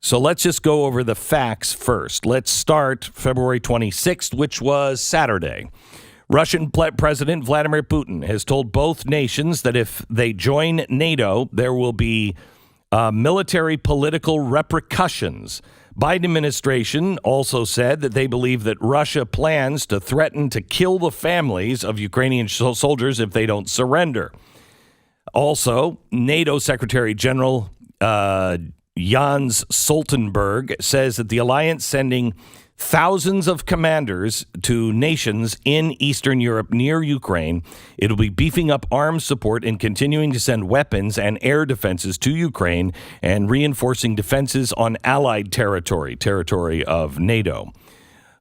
So let's just go over the facts first. Let's start February 26th, which was Saturday. Russian President Vladimir Putin has told both nations that if they join NATO, there will be military political repercussions. Biden administration also said that they believe that Russia plans to threaten to kill the families of Ukrainian soldiers if they don't surrender. Also, NATO Secretary General Jens Stoltenberg says that the alliance sending thousands of commanders to nations in Eastern Europe near Ukraine. It'll be beefing up arms support and continuing to send weapons and air defenses to Ukraine and reinforcing defenses on allied territory of NATO.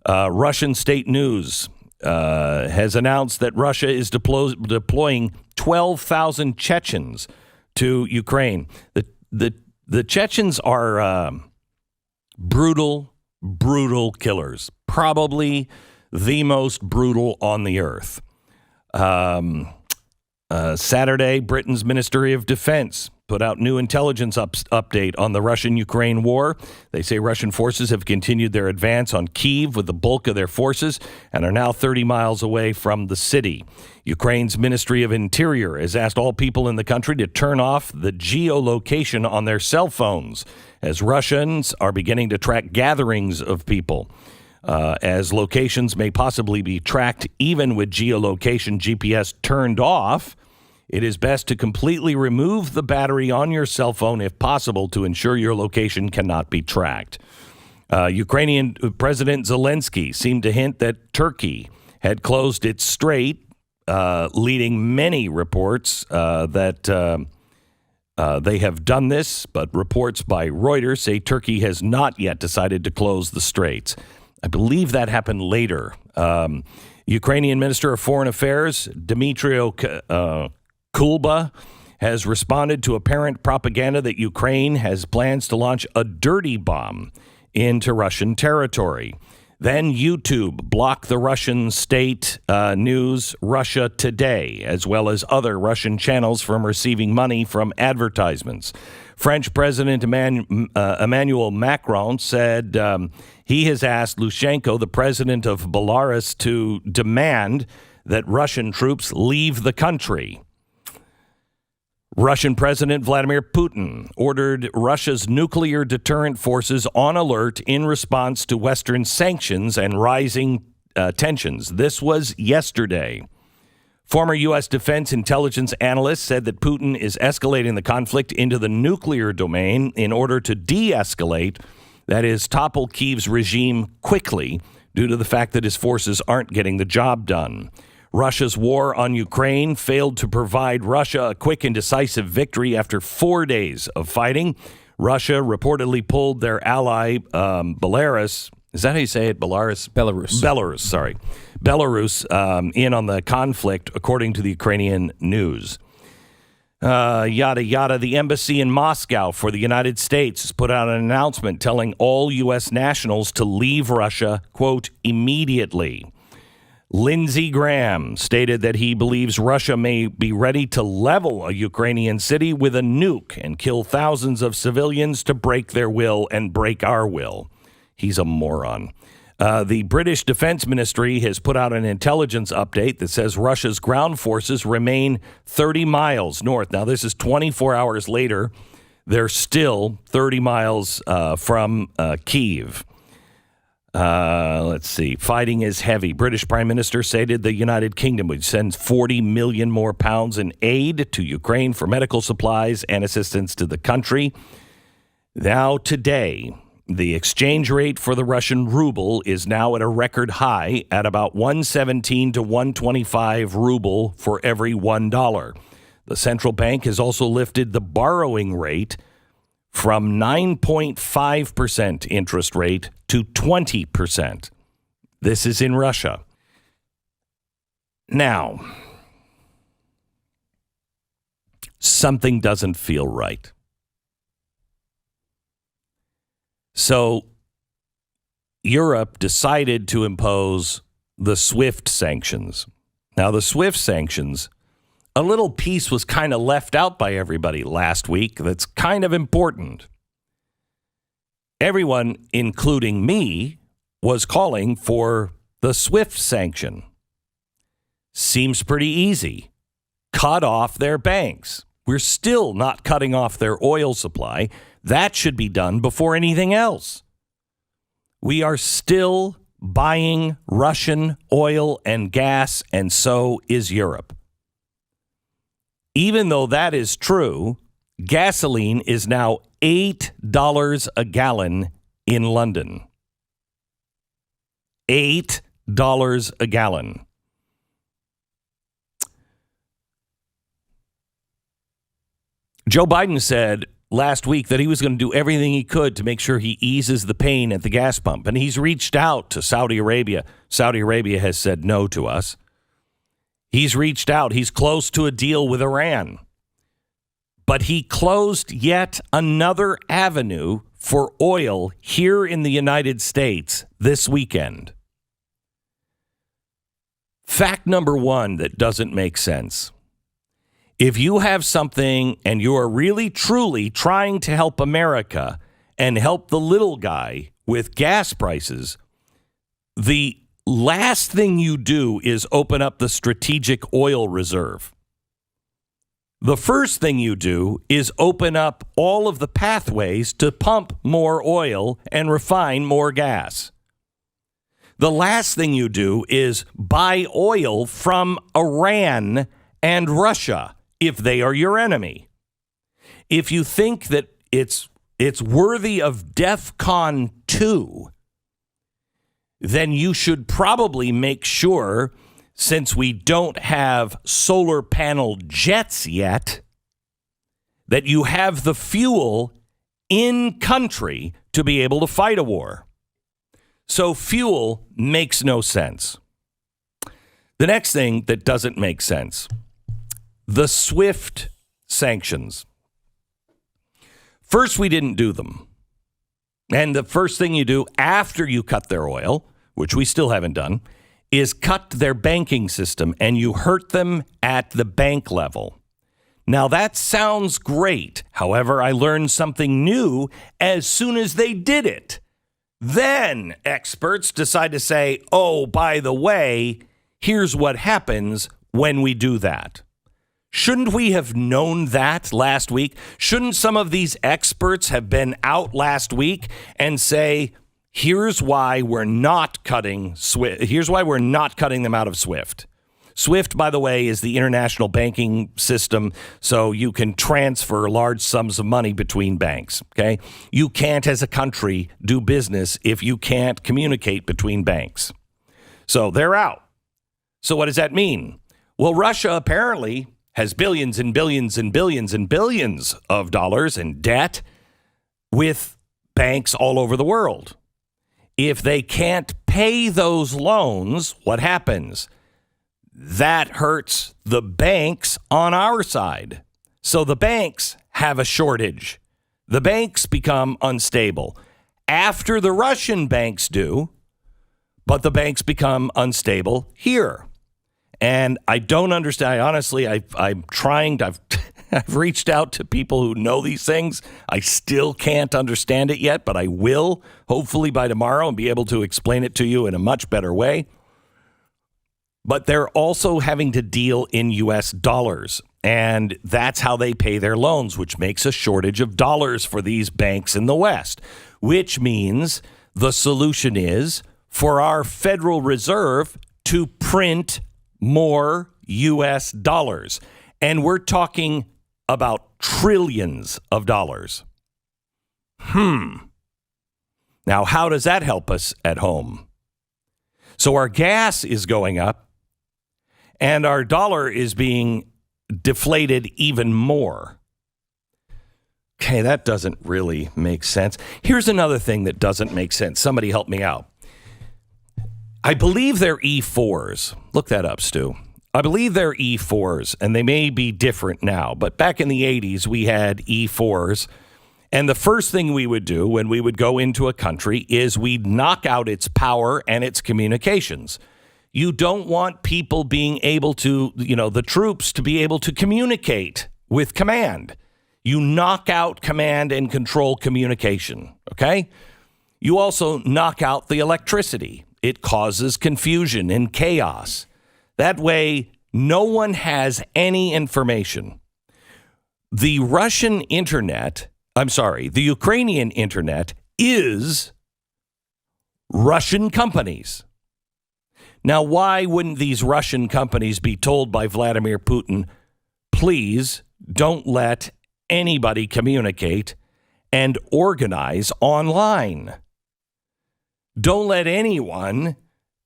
Russian state news has announced that Russia is deploying 12,000 Chechens to Ukraine. The Chechens are brutal killers, probably the most brutal on the earth. Saturday, Britain's Ministry of Defense put out new intelligence update on the Russian-Ukraine war. They say Russian forces have continued their advance on Kyiv with the bulk of their forces and are now 30 miles away from the city. Ukraine's Ministry of Interior has asked all people in the country to turn off the geolocation on their cell phones as Russians are beginning to track gatherings of people. As locations may possibly be tracked even with geolocation GPS turned off, it is best to completely remove the battery on your cell phone if possible to ensure your location cannot be tracked. Ukrainian President Zelensky seemed to hint that Turkey had closed its strait, leading many reports that they have done this, but reports by Reuters say Turkey has not yet decided to close the straits. I believe that happened later. Ukrainian Minister of Foreign Affairs, Dmytro Kuleba, has responded to apparent propaganda that Ukraine has plans to launch a dirty bomb into Russian territory. Then YouTube blocked the Russian state news Russia Today, as well as other Russian channels from receiving money from advertisements. French President Emmanuel Macron said he has asked Lukashenko, the president of Belarus, to demand that Russian troops leave the country. Russian President Vladimir Putin ordered Russia's nuclear deterrent forces on alert in response to Western sanctions and rising tensions. This was yesterday. Former U.S. defense intelligence analysts said that Putin is escalating the conflict into the nuclear domain in order to de-escalate, that is, topple Kyiv's regime quickly due to the fact that his forces aren't getting the job done. Russia's war on Ukraine failed to provide Russia a quick and decisive victory after 4 days of fighting. Russia reportedly pulled their ally, Belarus. Is that how you say it? Belarus? Belarus, in on the conflict, according to the Ukrainian news. Yada, yada. The embassy in Moscow for the United States has put out an announcement telling all U.S. nationals to leave Russia, quote, immediately. Lindsey Graham stated that he believes Russia may be ready to level a Ukrainian city with a nuke and kill thousands of civilians to break their will and break our will. He's a moron. The British Defense Ministry has put out an intelligence update that says Russia's ground forces remain 30 miles north. Now, this is 24 hours later. They're still 30 miles from Kyiv. Let's see. Fighting is heavy. British Prime Minister stated the United Kingdom would send 40 million more pounds in aid to Ukraine for medical supplies and assistance to the country. Now, today, the exchange rate for the Russian ruble is now at a record high at about 117 to 125 ruble for every $1. The central bank has also lifted the borrowing rate from 9.5% interest rate to 20%. This is in Russia. Now, something doesn't feel right. So, Europe decided to impose the SWIFT sanctions. Now, the SWIFT sanctions, a little piece was kind of left out by everybody last week that's kind of important. everyone, including me, was calling for the SWIFT sanction. Seems pretty easy. Cut off their banks. We're still not cutting off their oil supply. That should be done before anything else. We are still buying Russian oil and gas, and so is Europe. Even though that is true, gasoline is now $8 a gallon in London. $8 a gallon. Joe Biden said last week that he was going to do everything he could to make sure he eases the pain at the gas pump. And he's reached out to Saudi Arabia. Saudi Arabia has said no to us. He's reached out. He's close to a deal with Iran. But he closed yet another avenue for oil here in the United States this weekend. Fact number one that doesn't make sense. If you have something and you are really, truly trying to help America and help the little guy with gas prices, the last thing you do is open up the strategic oil reserve. The first thing you do is open up all of the pathways to pump more oil and refine more gas. The last thing you do is buy oil from Iran and Russia if they are your enemy. If you think that it's worthy of DEFCON 2, then you should probably make sure, since we don't have solar panel jets yet, that you have the fuel in country to be able to fight a war. So fuel makes no sense. The next thing that doesn't make sense, the SWIFT sanctions. First, we didn't do them. And the first thing you do after you cut their oil, which we still haven't done, is cut their banking system, and you hurt them at the bank level. Now, that sounds great. However, I learned something new as soon as they did it. Then experts decide to say, oh, by the way, here's what happens when we do that. Shouldn't we have known that last week? Shouldn't some of these experts have been out last week and say, here's why we're not cutting SWIFT. Here's why we're not cutting them out of SWIFT. SWIFT, by the way, is the international banking system, so you can transfer large sums of money between banks, okay? You can't, as a country, do business if you can't communicate between banks. So they're out. So what does that mean? Well, Russia apparently has billions and billions and billions and billions of dollars in debt with banks all over the world. If they can't pay those loans, what happens? That hurts the banks on our side. So the banks have a shortage. The banks become unstable. After the Russian banks do, but the banks become unstable here. And I don't understand. I'm trying to, I've reached out to people who know these things. I still can't understand it yet, but I will, hopefully by tomorrow, and be able to explain it to you in a much better way. But they're also having to deal in U.S. dollars, and that's how they pay their loans, which makes a shortage of dollars for these banks in the West, which means the solution is for our Federal Reserve to print more U.S. dollars. And we're talking about trillions of dollars. Now, how does that help us at home? So our gas is going up and our dollar is being deflated even more. Okay, that doesn't really make sense. Here's another thing that doesn't make sense. Somebody help me out. I believe they're E4s. Look that up, Stu. I believe they're E4s, and they may be different now. But back in the 80s, we had E4s. And the first thing we would do when we would go into a country is we'd knock out its power and its communications. You don't want people being able to, the troops to be able to communicate with command. You knock out command and control communication, okay? You also knock out the electricity. It causes confusion and chaos. That way, no one has any information. The Russian internet, the Ukrainian internet is Russian companies. Now, why wouldn't these Russian companies be told by Vladimir Putin, please don't let anybody communicate and organize online? Don't let anyone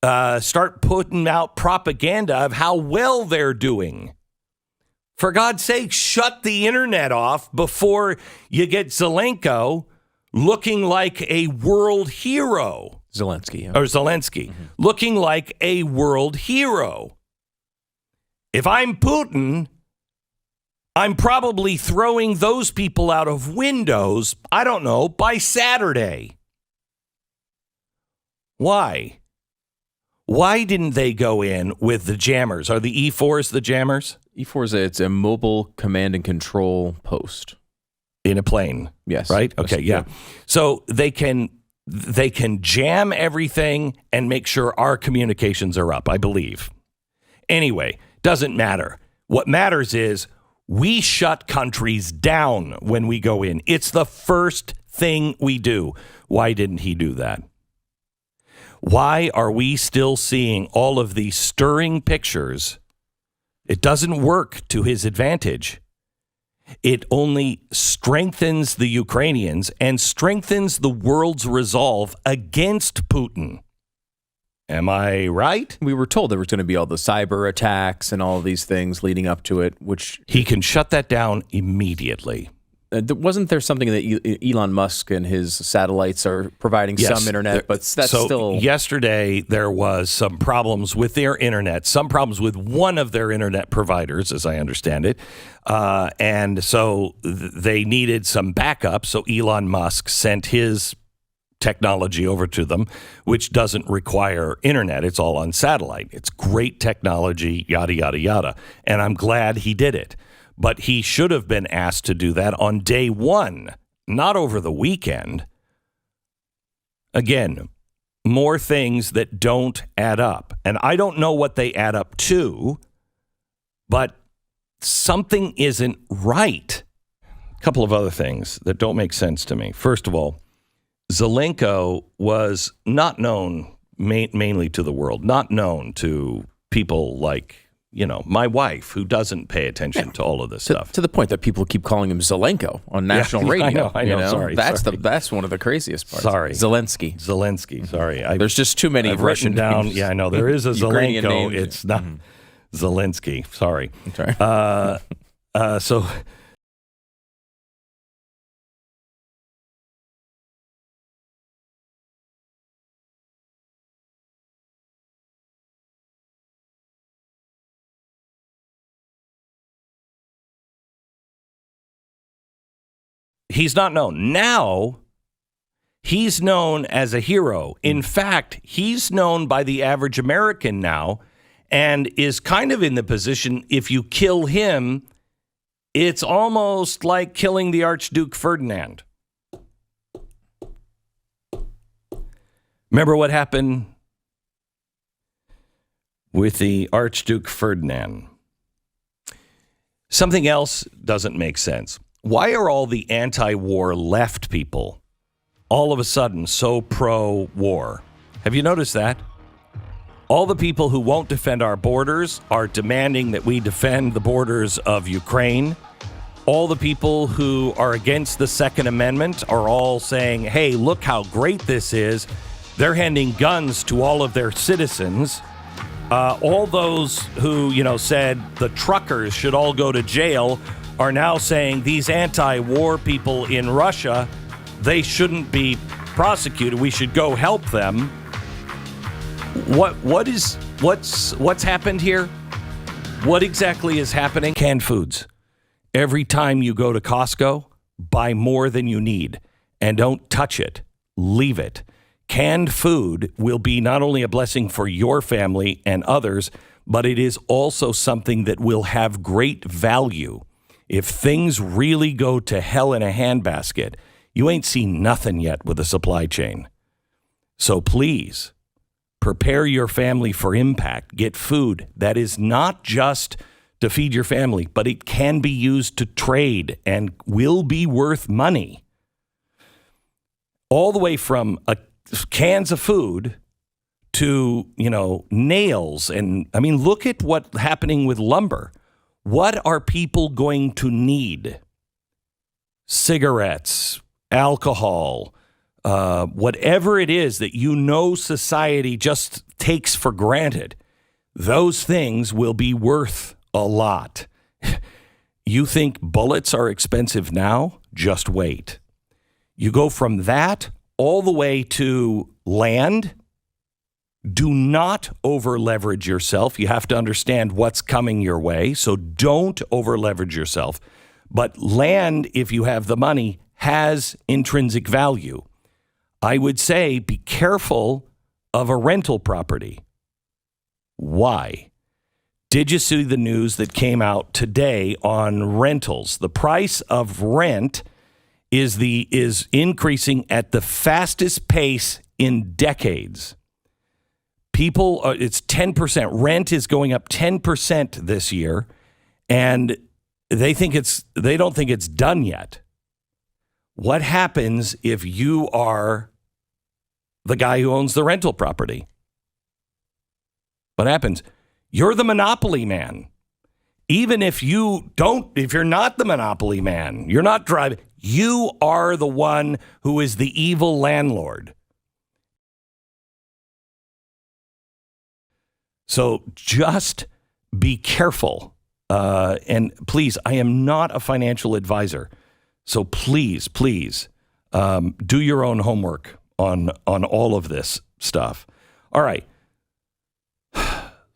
start putting out propaganda of how well they're doing. For God's sake, shut the internet off before you get Zelenko looking like a world hero. Zelensky. Looking like a world hero. If I'm Putin, I'm probably throwing those people out of windows, I don't know, by Saturday. Why? Why didn't they go in with the jammers? Are the E4s the jammers? E4 it's a mobile command and control post. In a plane. Yes. Right? Okay, yeah. So they can jam everything and make sure our communications are up, I believe. Anyway, doesn't matter. What matters is we shut countries down when we go in. It's the first thing we do. Why didn't he do that? Why are we still seeing all of these stirring pictures? It doesn't work to his advantage. It only strengthens the Ukrainians and strengthens the world's resolve against Putin. Am I right? We were told there was going to be all the cyber attacks and all of these things leading up to it, which... He can shut that down immediately. Wasn't there something that Elon Musk and his satellites are providing some internet, but that's still... Yesterday, there was some problems with their internet, some problems with one of their internet providers, as I understand it. And so they needed some backup, so Elon Musk sent his technology over to them, which doesn't require internet. It's all on satellite. It's great technology, yada, yada, yada. And I'm glad he did it. But he should have been asked to do that on day one, not over the weekend. Again, more things that don't add up. And I don't know what they add up to, but something isn't right. A couple of other things that don't make sense to me. First of all, Zelenko was not known mainly to the world, not known to people like, my wife, who doesn't pay attention to all of this stuff. To the point that people keep calling him Zelenko on national radio. I know. Sorry. That's one of the craziest parts. Sorry. Zelensky. Sorry. There's just too many Russian down. names. Yeah, I know. There is a Ukrainian Zelenko. names. It's not Zelensky. Sorry. Sorry. So... He's not known. Now, he's known as a hero. In fact, he's known by the average American now and is kind of in the position, if you kill him, it's almost like killing the Archduke Ferdinand. Remember what happened with the Archduke Ferdinand? Something else doesn't make sense. Why are all the anti-war left people all of a sudden so pro-war? Have you noticed that? All the people who won't defend our borders are demanding that we defend the borders of Ukraine. All the people who are against the Second Amendment are all saying, hey, look how great this is. They're handing guns to all of their citizens. All those who, said the truckers should all go to jail are now saying these anti-war people in Russia, they shouldn't be prosecuted. We should go help them. What's happened here? What exactly is happening? Canned foods. Every time you go to Costco, buy more than you need and don't touch it. Leave it. Canned food will be not only a blessing for your family and others, but it is also something that will have great value. if things really go to hell in a handbasket, you ain't seen nothing yet with the supply chain. So please, prepare your family for impact. Get food that is not just to feed your family, but it can be used to trade and will be worth money. All the way from cans of food to, nails. And I mean, look at what's happening with lumber. What are people going to need? Cigarettes, alcohol, whatever it is that society just takes for granted. Those things will be worth a lot. You think bullets are expensive now? Just wait. You go from that all the way to land. Do not over leverage yourself. You have to understand what's coming your way. So don't over leverage yourself. But land, if you have the money, has intrinsic value. I would say be careful of a rental property. Why? Did you see the news that came out today on rentals? The price of rent is increasing at the fastest pace in decades. People, it's 10%. Rent is going up 10% this year, and they don't think it's done yet. What happens if you are the guy who owns the rental property? What happens? You're the monopoly man. Even if you're not the monopoly man, you're not driving, you are the one who is the evil landlord. So just be careful. And please, I am not a financial advisor. So please, do your own homework on all of this stuff. All right.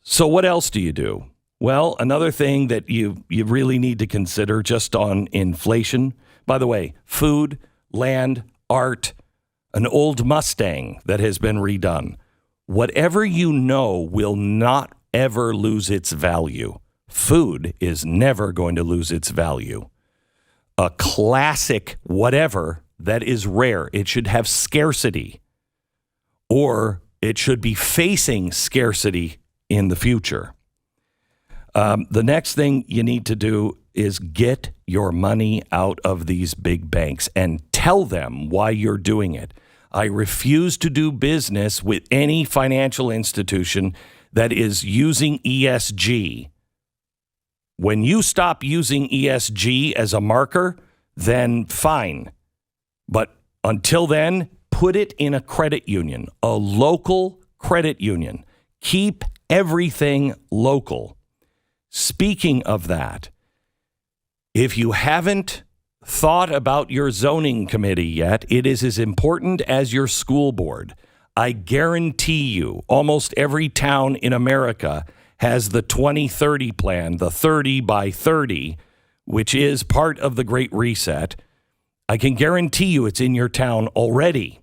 So what else do you do? Well, another thing that you really need to consider just on inflation. By the way, food, land, art, an old Mustang that has been redone. Whatever will not ever lose its value. Food is never going to lose its value. A classic whatever that is rare. It should have scarcity, or it should be facing scarcity in the future. The next thing you need to do is get your money out of these big banks and tell them why you're doing it. I refuse to do business with any financial institution that is using ESG. When you stop using ESG as a marker, then fine. But until then, put it in a credit union, a local credit union. Keep everything local. Speaking of that, if you haven't thought about your zoning committee yet, it is as important as your school board. I guarantee you, almost every town in America has the 2030 plan, the 30 by 30, which is part of the Great Reset. I can guarantee you it's in your town already.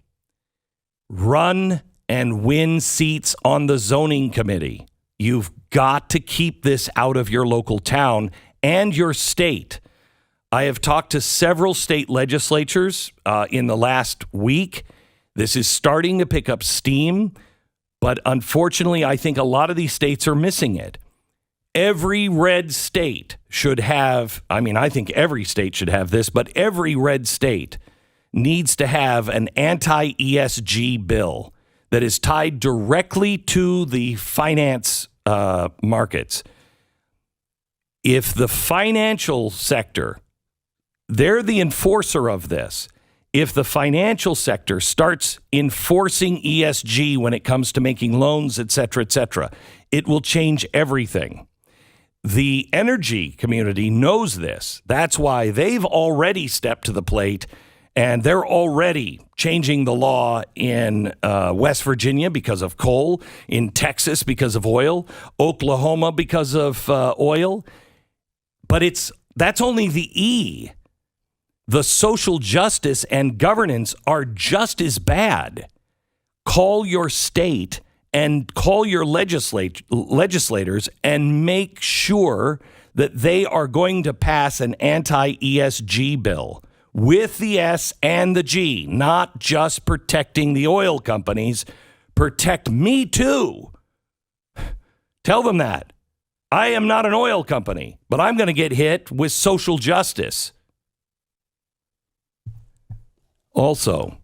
Run and win seats on the zoning committee. You've got to keep this out of your local town and your state. I have talked to several state legislatures in the last week. This is starting to pick up steam, but unfortunately, I think a lot of these states are missing it. Every red state should have, I think every state should have this, but every red state needs to have an anti-ESG bill that is tied directly to the finance markets. If the financial sector, they're the enforcer of this. If the financial sector starts enforcing ESG when it comes to making loans, et cetera, it will change everything. The energy community knows this. That's why they've already stepped to the plate, and they're already changing the law in West Virginia because of coal, in Texas because of oil, Oklahoma because of oil. But that's only the E. The social justice and governance are just as bad. Call your state and call your legislators and make sure that they are going to pass an anti-ESG bill with the S and the G, not just protecting the oil companies. Protect me too. Tell them that. I am not an oil company, but I'm going to get hit with social justice. Also,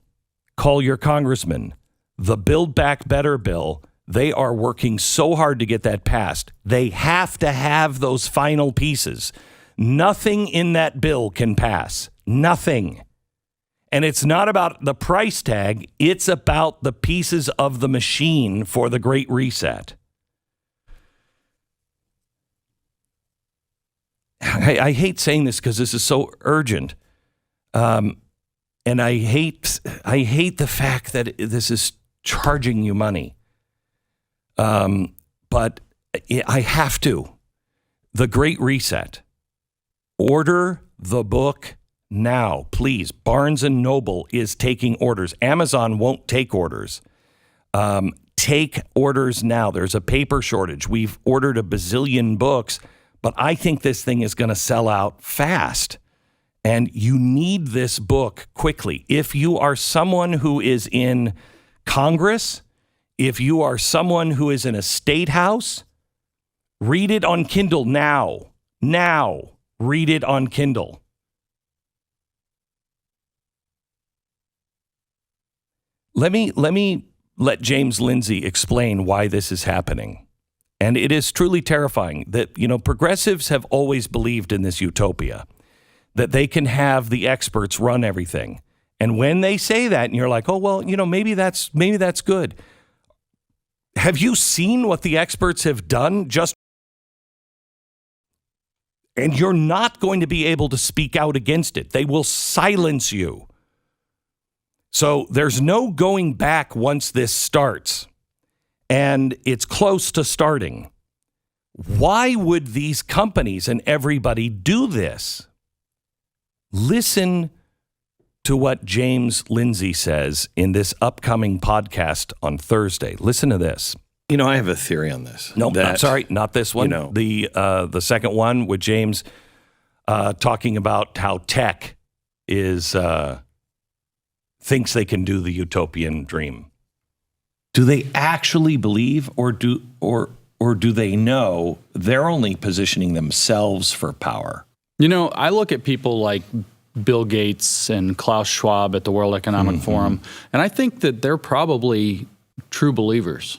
call your congressman. The Build Back Better bill, they are working so hard to get that passed. They have to have those final pieces. Nothing in that bill can pass. Nothing. And it's not about the price tag. It's about the pieces of the machine for the Great Reset. I hate saying this because this is so urgent. And I hate the fact that this is charging you money. But I have to. The Great Reset. Order the book now, please. Barnes & Noble is taking orders. Amazon won't take orders. Take orders now. There's a paper shortage. We've ordered a bazillion books, but I think this thing is going to sell out fast. And you need this book quickly. If you are someone who is in Congress, if you are someone who is in a state house, read it on Kindle now. Now, read it on Kindle. Let me let James Lindsay explain why this is happening. And it is truly terrifying that, progressives have always believed in this utopia, that they can have the experts run everything. And when they say that, and you're like, oh, well, maybe that's good. Have you seen what the experts have done? And you're not going to be able to speak out against it. They will silence you. So there's no going back once this starts. And it's close to starting. Why would these companies and everybody do this? Listen to what James Lindsay says in this upcoming podcast on Thursday. Listen to this. I have a theory on this. No, I'm sorry, not this one. The second one with James talking about how tech is thinks they can do the utopian dream. Do they actually believe, or do they know they're only positioning themselves for power? I look at people like Bill Gates and Klaus Schwab at the World Economic Forum, and I think that they're probably true believers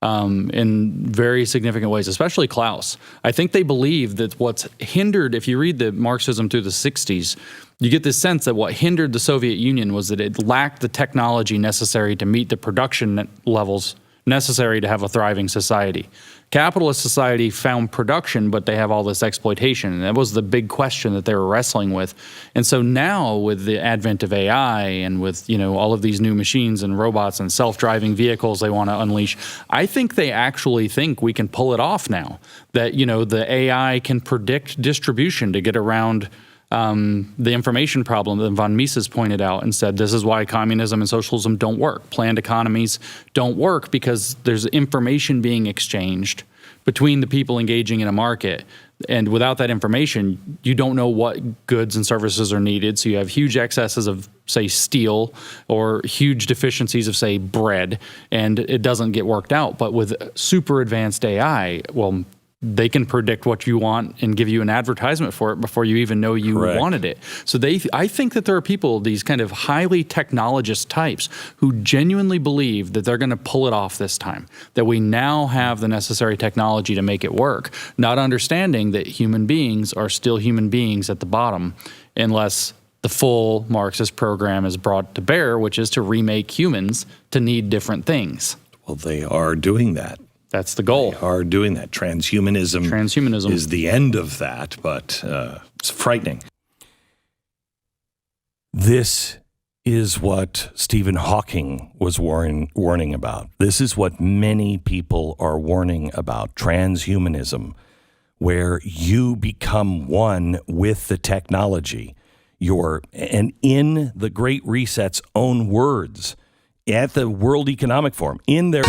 in very significant ways, especially Klaus. I think they believe that what's hindered, if you read the Marxism through the 60s, you get this sense that what hindered the Soviet Union was that it lacked the technology necessary to meet the production levels necessary to have a thriving society. Capitalist society found production, but they have all this exploitation. And that was the big question that they were wrestling with. And so now with the advent of AI and with, all of these new machines and robots and self-driving vehicles they want to unleash, I think they actually think we can pull it off now. That, the AI can predict distribution to get around the information problem that von Mises pointed out and said this is why communism and socialism don't work. Planned economies don't work because there's information being exchanged between the people engaging in a market. And without that information, you don't know what goods and services are needed. So you have huge excesses of, say, steel or huge deficiencies of, say, bread, and it doesn't get worked out. But with super advanced AI, well, they can predict what you want and give you an advertisement for it before you even know you wanted it. So I think that there are people, these kind of highly technologist types, who genuinely believe that they're going to pull it off this time, that we now have the necessary technology to make it work, not understanding that human beings are still human beings at the bottom unless the full Marxist program is brought to bear, which is to remake humans to need different things. Well, they are doing that. That's the goal. They are doing that. Transhumanism is the end of that, but it's frightening. This is what Stephen Hawking was warning about. This is what many people are warning about, transhumanism, where you become one with the technology. And in the Great Reset's own words, at the World Economic Forum, in their